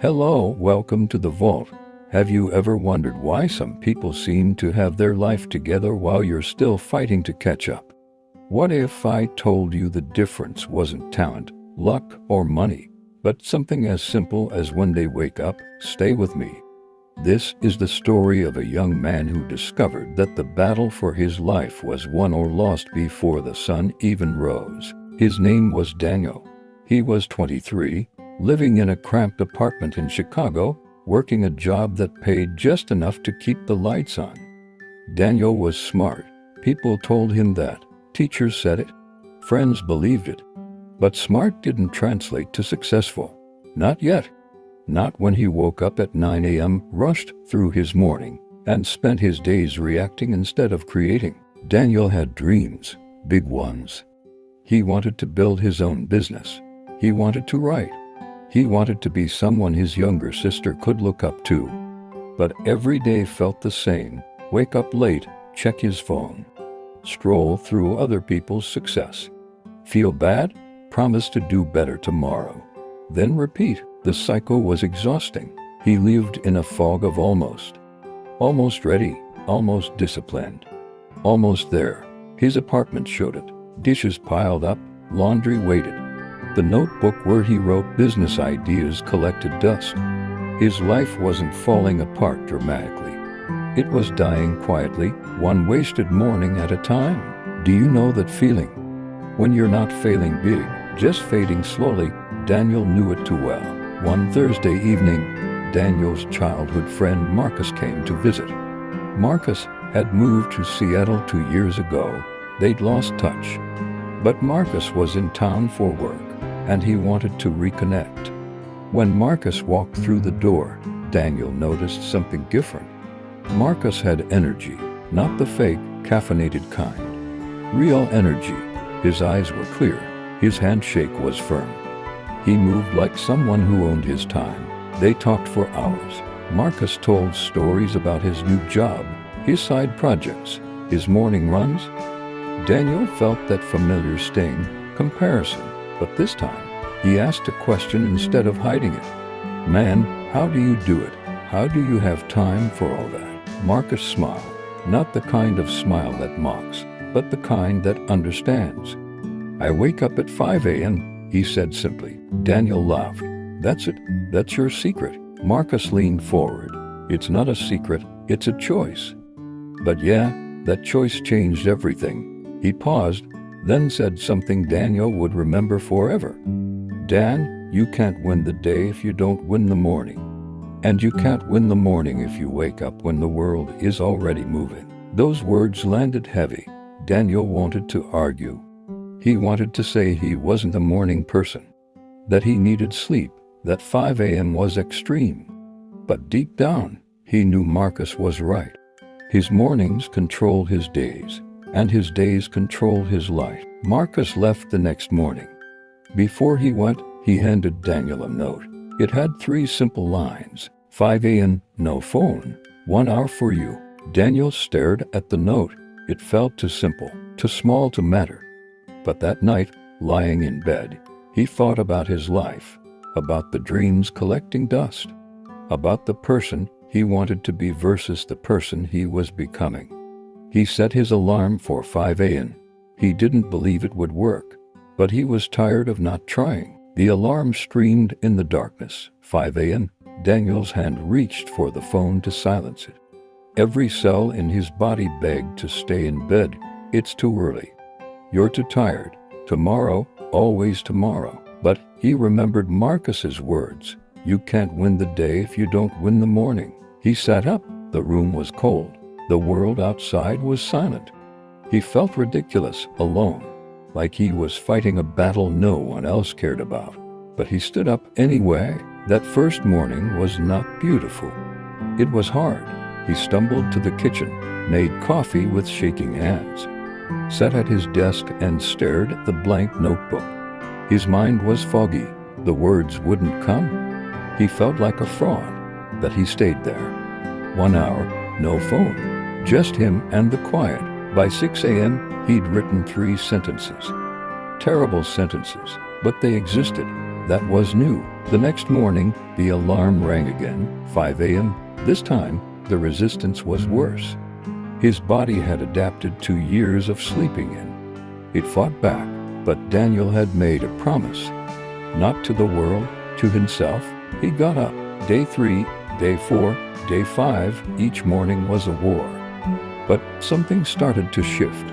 Hello, welcome to the vault. Have you ever wondered why some people seem to have their life together while you're still fighting to catch up? What if I told you the difference wasn't talent, luck, or money, but something as simple as when they wake up? Stay with me. This is the story of a young man who discovered that the battle for his life was won or lost before the sun even rose. His name was Daniel. He was 23, living in a cramped apartment in Chicago, working a job that paid just enough to keep the lights on. Daniel was smart. People told him that. Teachers said it. Friends believed it. But smart didn't translate to successful. Not yet. Not when he woke up at 9 a.m., rushed through his morning, and spent his days reacting instead of creating. Daniel had dreams, big ones. He wanted to build his own business. He wanted to write. He wanted to be someone his younger sister could look up to. But every day felt the same. Wake up late, check his phone. Stroll through other people's success. Feel bad? Promise to do better tomorrow. Then repeat. The cycle was exhausting. He lived in a fog of almost. Almost ready, almost disciplined. Almost there. His apartment showed it. Dishes piled up, laundry waited. The notebook where he wrote business ideas collected dust. His life wasn't falling apart dramatically. It was dying quietly, one wasted morning at a time. Do you know that feeling? When you're not failing big, just fading slowly. Daniel knew it too well. One Thursday evening, Daniel's childhood friend Marcus came to visit. Marcus had moved to Seattle 2 years ago. They'd lost touch. But Marcus was in town for work, and he wanted to reconnect. When Marcus walked through the door, Daniel noticed something different. Marcus had energy, not the fake, caffeinated kind. Real energy. His eyes were clear. His handshake was firm. He moved like someone who owned his time. They talked for hours. Marcus told stories about his new job, his side projects, his morning runs. Daniel felt that familiar sting, comparison, but this time, he asked a question instead of hiding it. "Man, how do you do it? How do you have time for all that?" Marcus smiled, not the kind of smile that mocks, but the kind that understands. "I wake up at 5 a.m., he said simply. Daniel laughed. "That's it. That's your secret." Marcus leaned forward. "It's not a secret, it's a choice." But yeah, that choice changed everything. He paused, then said something Daniel would remember forever. "Dan, you can't win the day if you don't win the morning. And you can't win the morning if you wake up when the world is already moving." Those words landed heavy. Daniel wanted to argue. He wanted to say he wasn't a morning person, that he needed sleep, that 5 a.m. was extreme. But deep down, he knew Marcus was right. His mornings controlled his days, and his days controlled his life. Marcus left the next morning. Before he went, he handed Daniel a note. It had 3 simple lines. 5 a.m., no phone. 1 hour for you. Daniel stared at the note. It felt too simple, too small to matter. But that night, lying in bed, he thought about his life, about the dreams collecting dust, about the person he wanted to be versus the person he was becoming. He set his alarm for 5 a.m. He didn't believe it would work, but he was tired of not trying. The alarm screamed in the darkness. 5 a.m. Daniel's hand reached for the phone to silence it. Every cell in his body begged to stay in bed. It's too early. You're too tired. Tomorrow, always tomorrow. But he remembered Marcus's words. You can't win the day if you don't win the morning. He sat up. The room was cold. The world outside was silent. He felt ridiculous, alone, like he was fighting a battle no one else cared about. But he stood up anyway. That first morning was not beautiful. It was hard. He stumbled to the kitchen, made coffee with shaking hands, sat at his desk and stared at the blank notebook. His mind was foggy. The words wouldn't come. He felt like a fraud, but he stayed there. 1 hour, no phone, just him and the quiet. By 6 a.m., he'd written 3 sentences. Terrible sentences, but they existed. That was new. The next morning, the alarm rang again, 5 a.m. This time, the resistance was worse. His body had adapted to years of sleeping in. It fought back, but Daniel had made a promise. Not to the world, to himself. He got up. Day 3, day 4, day 5, each morning was a war. But something started to shift.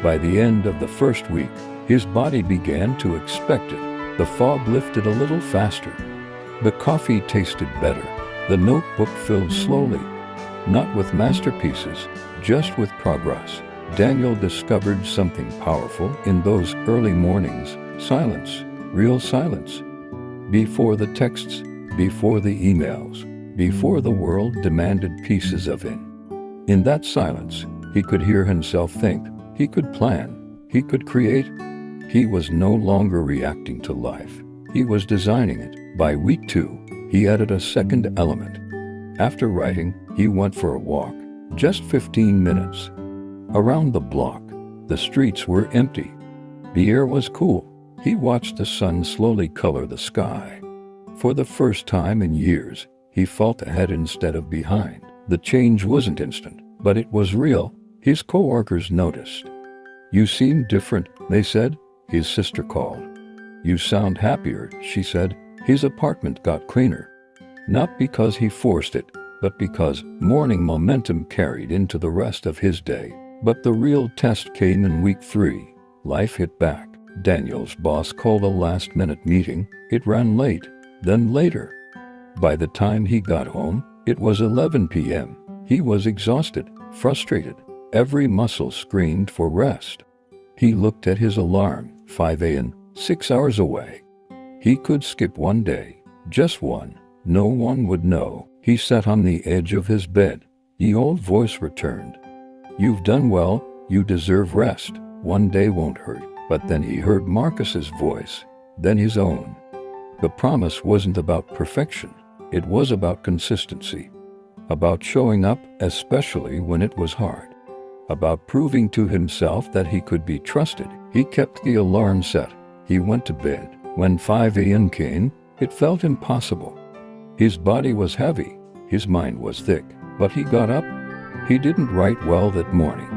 By the end of the first week, his body began to expect it. The fog lifted a little faster. The coffee tasted better. The notebook filled slowly. Not with masterpieces, just with progress. Daniel discovered something powerful in those early mornings. Silence, real silence. Before the texts, before the emails, before the world demanded pieces of him. In that silence, he could hear himself think. He could plan. He could create. He was no longer reacting to life. He was designing it. By week 2, he added a second element. After writing, he went for a walk. Just 15 minutes. Around the block, the streets were empty. The air was cool. He watched the sun slowly color the sky. For the first time in years, he felt ahead instead of behind. The change wasn't instant, but it was real. His coworkers noticed. "You seem different," they said. His sister called. "You sound happier," she said. His apartment got cleaner. Not because he forced it, but because morning momentum carried into the rest of his day. But the real test came in week 3. Life hit back. Daniel's boss called a last-minute meeting. It ran late, then later. By the time he got home, it was 11 p.m. He was exhausted, frustrated. Every muscle screamed for rest. He looked at his alarm, 5 a.m., 6 hours away. He could skip one day, just one. No one would know. He sat on the edge of his bed. The old voice returned. "You've done well, you deserve rest. One day won't hurt." But then he heard Marcus's voice, then his own. The promise wasn't about perfection. It was about consistency. About showing up, especially when it was hard. About proving to himself that he could be trusted. He kept the alarm set. He went to bed. When 5 a.m. came, it felt impossible. His body was heavy. His mind was thick. But he got up. He didn't write well that morning.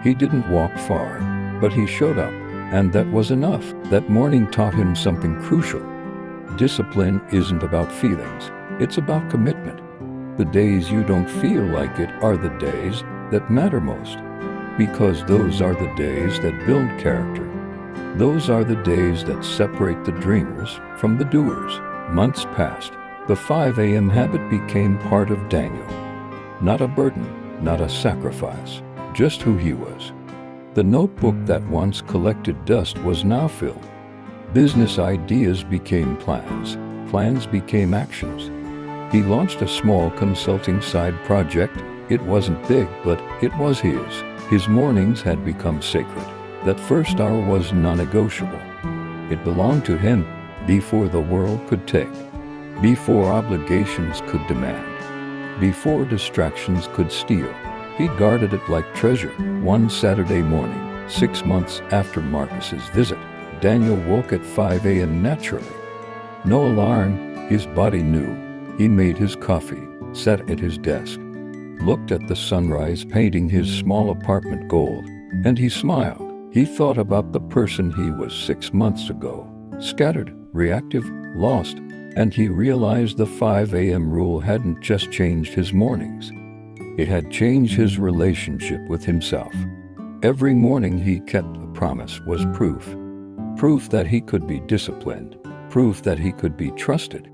He didn't walk far. But he showed up. And that was enough. That morning taught him something crucial. Discipline isn't about feelings. It's about commitment. The days you don't feel like it are the days that matter most. Because those are the days that build character. Those are the days that separate the dreamers from the doers. Months passed. The 5 a.m. habit became part of Daniel. Not a burden, not a sacrifice, just who he was. The notebook that once collected dust was now filled. Business ideas became plans. Plans became actions. He launched a small consulting side project. It wasn't big, but it was his. His mornings had become sacred. That first hour was non-negotiable. It belonged to him before the world could take, before obligations could demand, before distractions could steal. He guarded it like treasure. One Saturday morning, 6 months after Marcus's visit, Daniel woke at 5 a.m. naturally. No alarm, his body knew. He made his coffee, sat at his desk, looked at the sunrise painting his small apartment gold, and he smiled. He thought about the person he was 6 months ago, scattered, reactive, lost, and he realized the 5 a.m. rule hadn't just changed his mornings. It had changed his relationship with himself. Every morning he kept a promise was proof. Proof that he could be disciplined. Proof that he could be trusted.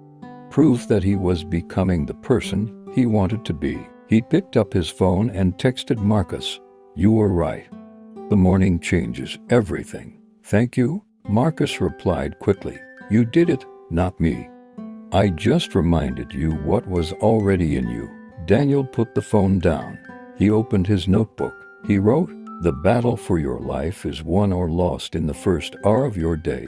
Proof that he was becoming the person he wanted to be. He picked up his phone and texted Marcus. "You were right. The morning changes everything. Thank you." Marcus replied quickly. "You did it, not me. I just reminded you what was already in you." Daniel put the phone down. He opened his notebook. He wrote, "The battle for your life is won or lost in the first hour of your day.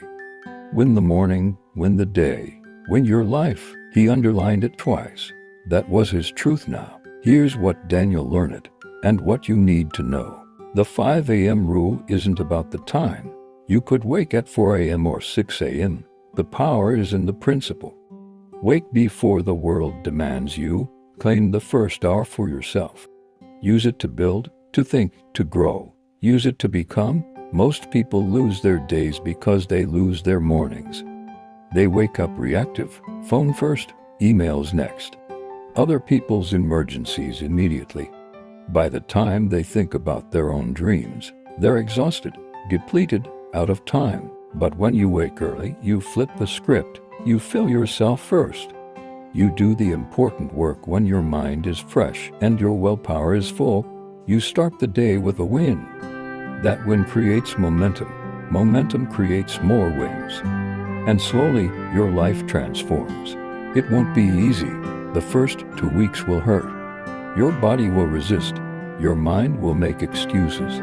Win the morning, win the day, win your life." He underlined it twice. That was his truth now. Here's what Daniel learned, and what you need to know. The 5 a.m. rule isn't about the time. You could wake at 4 a.m. or 6 a.m., The power is in the principle. Wake before the world demands you. Claim the first hour for yourself. Use it to build, to think, to grow. Use it to become. Most people lose their days because they lose their mornings. They wake up reactive. Phone first, emails next. Other people's emergencies immediately. By the time they think about their own dreams, they're exhausted, depleted, out of time. But when you wake early, you flip the script. You fill yourself first. You do the important work when your mind is fresh and your willpower is full. You start the day with a win. That win creates momentum. Momentum creates more wins. And slowly, your life transforms. It won't be easy. The first 2 weeks will hurt. Your body will resist. Your mind will make excuses.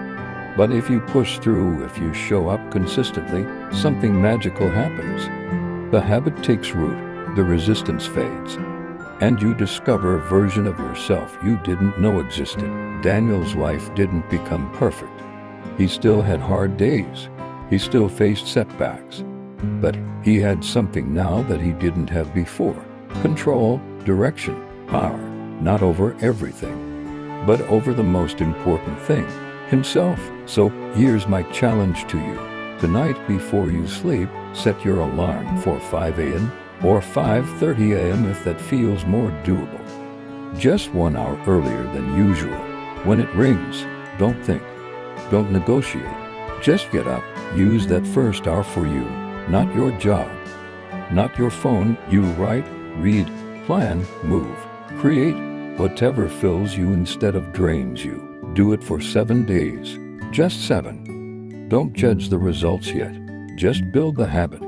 But if you push through, if you show up consistently, something magical happens. The habit takes root, the resistance fades, and you discover a version of yourself you didn't know existed. Daniel's life didn't become perfect. He still had hard days. He still faced setbacks. But he had something now that he didn't have before. Control, direction, power, not over everything, but over the most important thing, himself. So here's my challenge to you. Tonight before you sleep, set your alarm for 5 a.m. or 5:30 a.m. if that feels more doable. Just 1 hour earlier than usual. When it rings, don't think. Don't negotiate. Just get up. Use that first hour for you, not your job, not your phone. You write, read, plan, move, create, whatever fills you instead of drains you. Do it for 7 days. Just 7. Don't judge the results yet. Just build the habit.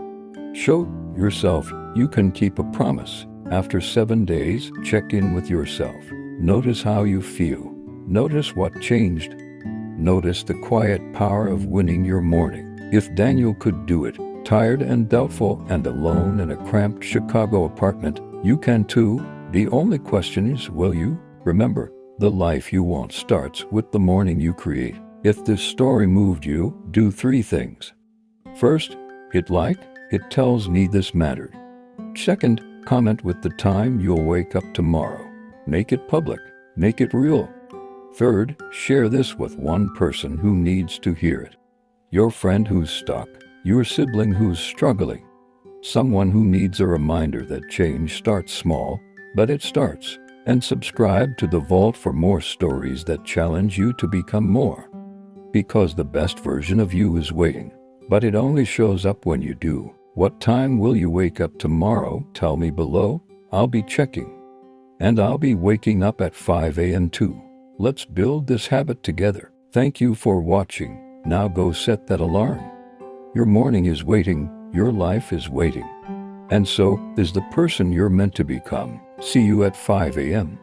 Show yourself you can keep a promise. After 7 days, check in with yourself. Notice how you feel. Notice what changed. Notice the quiet power of winning your morning. If Daniel could do it, tired and doubtful and alone in a cramped Chicago apartment, you can too. The only question is, will you? Remember, the life you want starts with the morning you create. If this story moved you, do 3 things. First, hit like. It tells me this mattered. Second, comment with the time you'll wake up tomorrow. Make it public. Make it real. Third, share this with one person who needs to hear it. Your friend who's stuck. Your sibling who's struggling. Someone who needs a reminder that change starts small, but it starts. And subscribe to The Vault for more stories that challenge you to become more. Because the best version of you is waiting, but it only shows up when you do. What time will you wake up tomorrow? Tell me below. I'll be checking. And I'll be waking up at 5 a.m. too. Let's build this habit together. Thank you for watching. Now go set that alarm. Your morning is waiting. Your life is waiting. And so is the person you're meant to become. See you at 5 a.m.